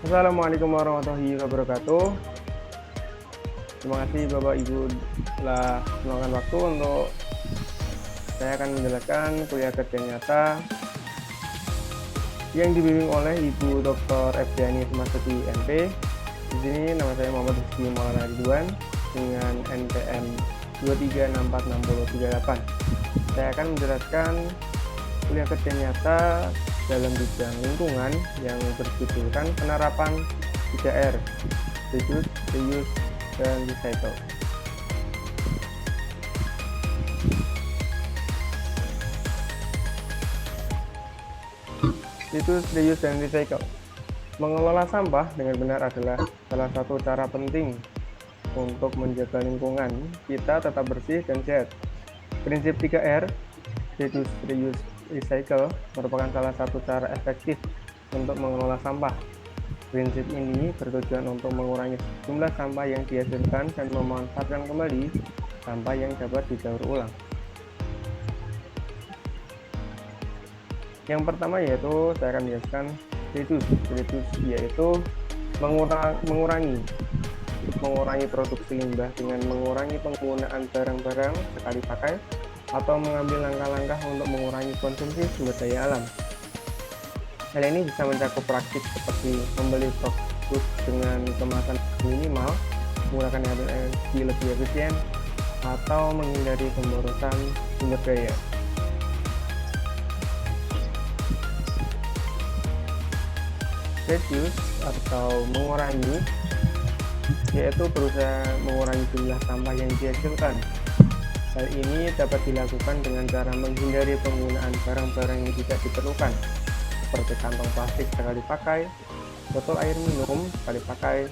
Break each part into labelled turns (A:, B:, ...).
A: Assalamualaikum warahmatullahi wabarakatuh. Terima kasih Bapak Ibu telah meluangkan waktu untuk saya akan menjelaskan kuliah kerja nyata yang dibimbing oleh Ibu Dr. Efdiani Semasuti MP. Di sini nama saya Muhammad Rizky Maulana Ridwan dengan NPM 2364638. Saya akan menjelaskan kuliah kerja nyata dalam bidang lingkungan yang berjudulkan penerapan 3R, reduce, reuse, dan recycle. Reduce, reuse, dan recycle. Mengelola sampah dengan benar adalah salah satu cara penting untuk menjaga lingkungan kita tetap bersih dan sehat. Prinsip 3R, reduce, reuse, recycle, merupakan salah satu cara efektif untuk mengelola sampah. Prinsip ini bertujuan untuk mengurangi jumlah sampah yang dihasilkan dan memanfaatkan kembali sampah yang dapat didaur ulang. Yang pertama yaitu saya akan menjelaskan reduce. Reduce yaitu mengurangi produksi limbah dengan mengurangi penggunaan barang-barang sekali pakai atau mengambil langkah-langkah untuk mengurangi konsumsi sumber daya alam. Hal ini bisa mencakup praktik seperti membeli produk dengan kemasan minimal, menggunakan energi lebih efisien, atau menghindari pemborosan sumber daya. Reduce atau mengurangi yaitu berusaha mengurangi jumlah sampah yang dihasilkan. Hal ini dapat dilakukan dengan cara menghindari penggunaan barang-barang yang tidak diperlukan, seperti kantong plastik sekali pakai, botol air minum sekali pakai,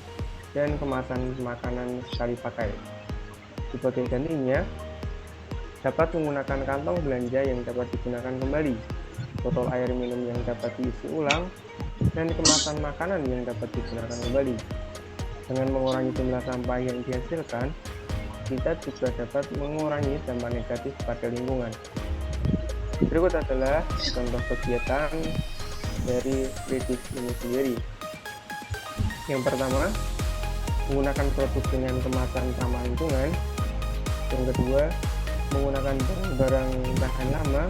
A: dan kemasan makanan sekali pakai. Sebagai gantinya, dapat menggunakan kantong belanja yang dapat digunakan kembali, botol air minum yang dapat diisi ulang, dan kemasan makanan yang dapat digunakan kembali. Dengan mengurangi jumlah sampah yang dihasilkan, kita juga dapat mengurangi dampak negatif pada lingkungan. Berikut adalah contoh kegiatan dari reduce ini sendiri. Yang pertama, menggunakan produk dengan kemasan ramah lingkungan. Yang kedua, menggunakan barang-barang tahan lama.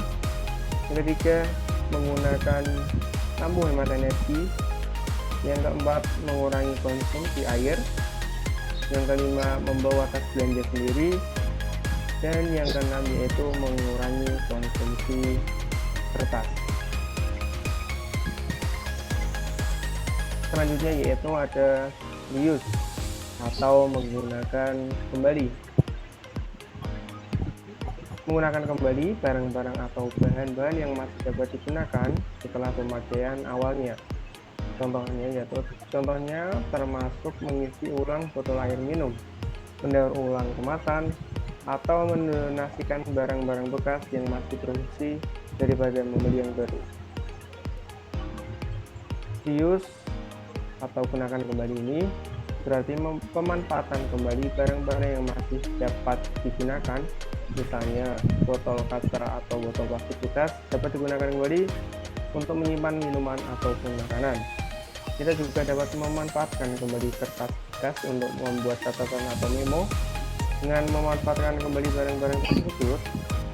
A: Yang ketiga, menggunakan lampu hemat energi. Yang keempat, mengurangi konsumsi air. Yang kelima, membawa tas belanja sendiri. Dan yang keenam yaitu mengurangi konsumsi kertas. Selanjutnya yaitu ada reuse atau menggunakan kembali. Menggunakan kembali barang-barang atau bahan-bahan yang masih dapat digunakan setelah pemakaian awalnya. Contohnya termasuk mengisi ulang botol air minum, mendaur ulang kemasan, atau mendonasikan barang-barang bekas yang masih berfungsi daripada membeli yang baru. Reuse atau gunakan kembali ini berarti pemanfaatan kembali barang-barang yang masih dapat digunakan, misalnya botol kaca atau botol plastik bekas dapat digunakan kembali untuk menyimpan minuman ataupun makanan. Kita juga dapat memanfaatkan kembali kertas bekas untuk membuat catatan atau memo. Dengan memanfaatkan kembali barang-barang tersebut,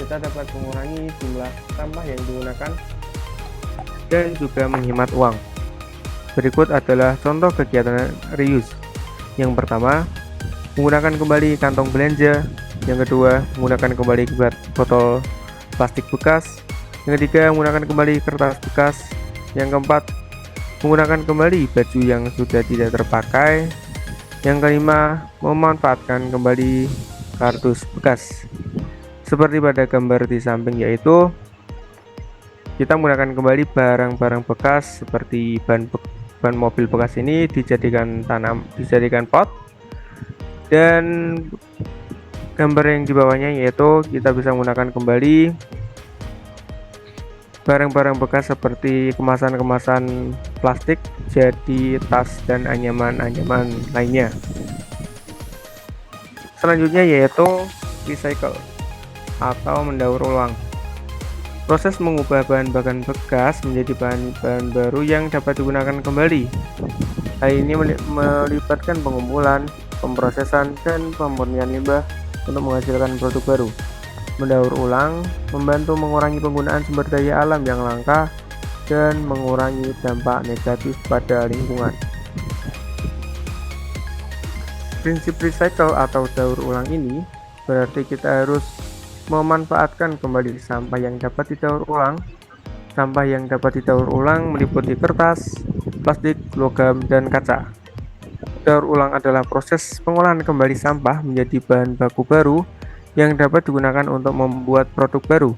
A: kita dapat mengurangi jumlah sampah yang digunakan dan juga menghemat uang. Berikut adalah contoh kegiatan reuse. Yang pertama, menggunakan kembali kantong belanja. Yang kedua, menggunakan kembali botol plastik bekas. Yang ketiga, menggunakan kembali kertas bekas. Yang keempat, menggunakan kembali baju yang sudah tidak terpakai. Yang kelima, memanfaatkan kembali kardus bekas. Seperti pada gambar di samping, yaitu kita menggunakan kembali barang-barang bekas seperti ban mobil bekas ini dijadikan pot. Dan gambar yang di bawahnya yaitu kita bisa menggunakan kembali barang-barang bekas seperti kemasan-kemasan plastik jadi tas dan anyaman-anyaman lainnya. Selanjutnya yaitu recycle atau mendaur ulang. Proses mengubah bahan-bahan bekas menjadi bahan-bahan baru yang dapat digunakan kembali. Hal ini melibatkan pengumpulan, pemrosesan, dan pemurnian limbah untuk menghasilkan produk baru. Mendaur ulang membantu mengurangi penggunaan sumber daya alam yang langka dan mengurangi dampak negatif pada lingkungan. Prinsip recycle atau daur ulang ini berarti kita harus memanfaatkan kembali sampah yang dapat didaur ulang. Sampah yang dapat didaur ulang meliputi kertas, plastik, logam, dan kaca. Daur ulang adalah proses pengolahan kembali sampah menjadi bahan baku baru yang dapat digunakan untuk membuat produk baru.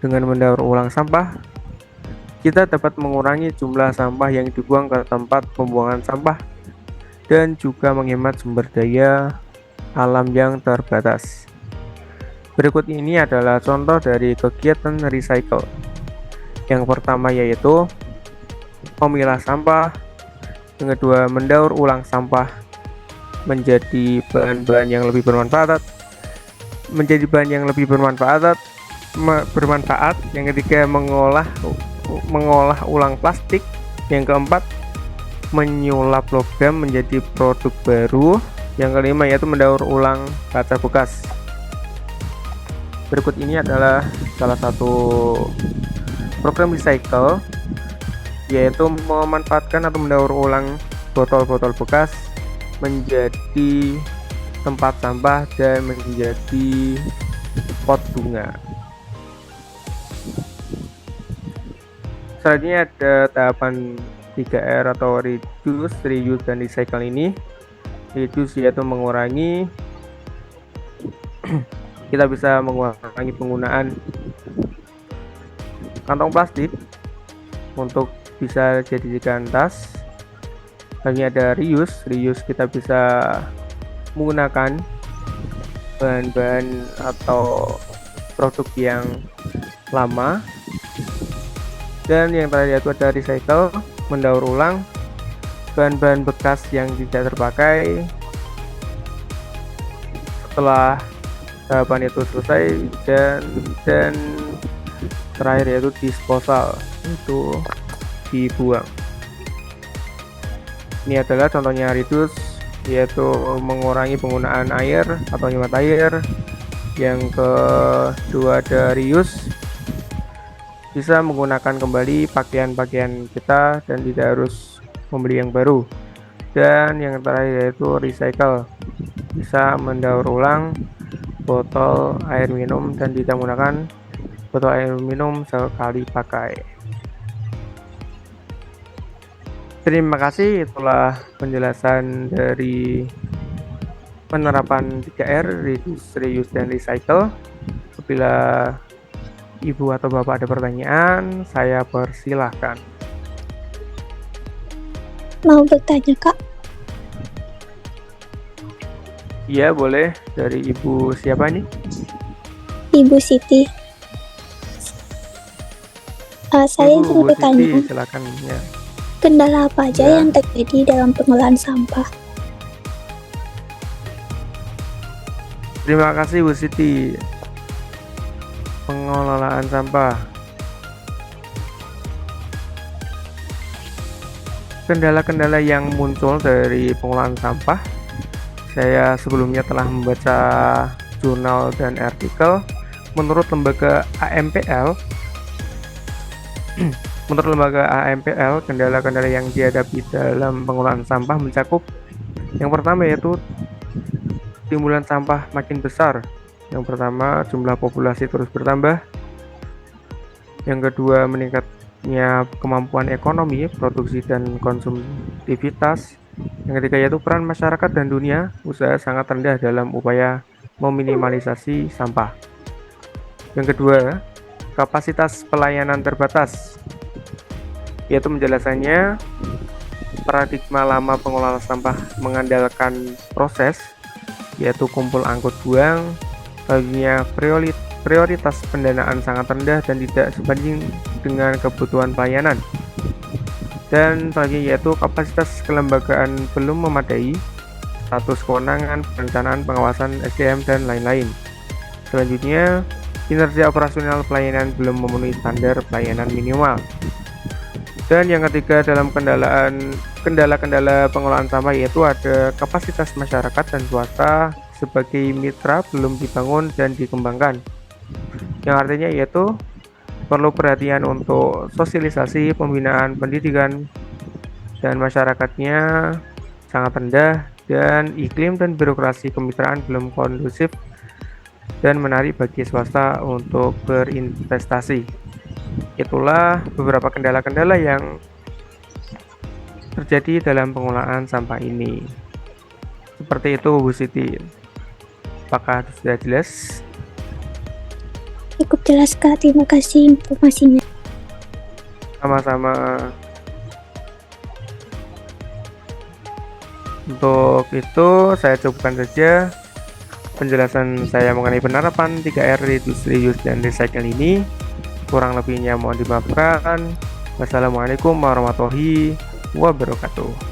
A: Dengan mendaur ulang sampah, kita dapat mengurangi jumlah sampah yang dibuang ke tempat pembuangan sampah dan juga menghemat sumber daya alam yang terbatas. Berikut ini adalah contoh dari kegiatan recycle. Yang pertama yaitu memilah sampah, yang kedua mendaur ulang sampah menjadi bahan-bahan yang lebih bermanfaat, yang ketiga mengolah ulang plastik, yang keempat menyulap logam menjadi produk baru, yang kelima yaitu mendaur ulang kaca bekas. Berikut ini adalah salah satu program recycle, yaitu memanfaatkan atau mendaur ulang botol-botol bekas menjadi tempat sampah dan menjadi pot bunga. Selanjutnya ada tahapan 3R atau reduce, reuse, dan recycle ini. Reduce yaitu mengurangi, kita bisa mengurangi penggunaan kantong plastik untuk bisa dijadikan tas. Selanjutnya ada reuse, kita bisa menggunakan bahan-bahan atau produk yang lama. Dan yang terakhir itu ada recycle, mendaur ulang bahan-bahan bekas yang tidak terpakai. Setelah tahapan itu selesai, dan terakhir yaitu disposal, itu dibuang. Ini adalah contohnya reduce, yaitu mengurangi penggunaan air atau hemat air. Yang kedua ada reuse, bisa menggunakan kembali pakaian-pakaian kita dan tidak harus membeli yang baru. Dan yang terakhir yaitu recycle, bisa mendaur ulang botol air minum dan tidak menggunakan botol air minum sekali pakai. Terima kasih, itulah penjelasan dari penerapan 3R, reduce, reuse, dan recycle. Apabila Ibu atau Bapak ada pertanyaan, saya persilahkan.
B: Mau bertanya, Kak?
A: Iya, boleh. Dari Ibu siapa nih?
B: Ibu Siti. Saya ingin bertanya,
A: Siti, silakan ya.
B: Kendala apa aja yang terjadi dalam pengolahan sampah?
A: Terima kasih Bu Siti. Pengelolaan sampah. Kendala-kendala yang muncul dari pengolahan sampah, saya sebelumnya telah membaca jurnal dan artikel. Menurut lembaga AMPL, kendala-kendala yang dihadapi dalam pengolahan sampah mencakup yang pertama yaitu timbulan sampah makin besar. Yang pertama, jumlah populasi terus bertambah. Yang kedua, meningkatnya kemampuan ekonomi, produksi, dan konsumtivitas. Yang ketiga yaitu peran masyarakat dan dunia usaha sangat rendah dalam upaya meminimalisasi sampah. Yang kedua, kapasitas pelayanan terbatas, yaitu menjelaskannya paradigma lama pengelolaan sampah mengandalkan proses, yaitu kumpul angkut buang. Selanjutnya, prioritas pendanaan sangat rendah dan tidak sebanding dengan kebutuhan pelayanan. Dan selanjutnya yaitu kapasitas kelembagaan belum memadai, status kewenangan, perencanaan, pengawasan SDM, dan lain-lain. Selanjutnya, kinerja operasional pelayanan belum memenuhi standar pelayanan minimal. Dan yang ketiga dalam kendala-kendala pengelolaan sampah yaitu ada kapasitas masyarakat dan swasta sebagai mitra belum dibangun dan dikembangkan. Yang artinya yaitu perlu perhatian untuk sosialisasi, pembinaan, pendidikan, dan masyarakatnya sangat rendah, dan iklim dan birokrasi kemitraan belum kondusif dan menarik bagi swasta untuk berinvestasi. Itulah beberapa kendala-kendala yang terjadi dalam pengelolaan sampah ini. Seperti itu, Bu Siti. Apakah sudah jelas?
B: Cukup jelas Kak, terima kasih informasinya.
A: Sama-sama. Untuk itu saya cukupkan saja penjelasan saya mengenai penerapan 3R Reduce, Reuse, dan Recycle ini. Kurang lebihnya mohon dimaafkan. Wassalamualaikum warahmatullahi wabarakatuh.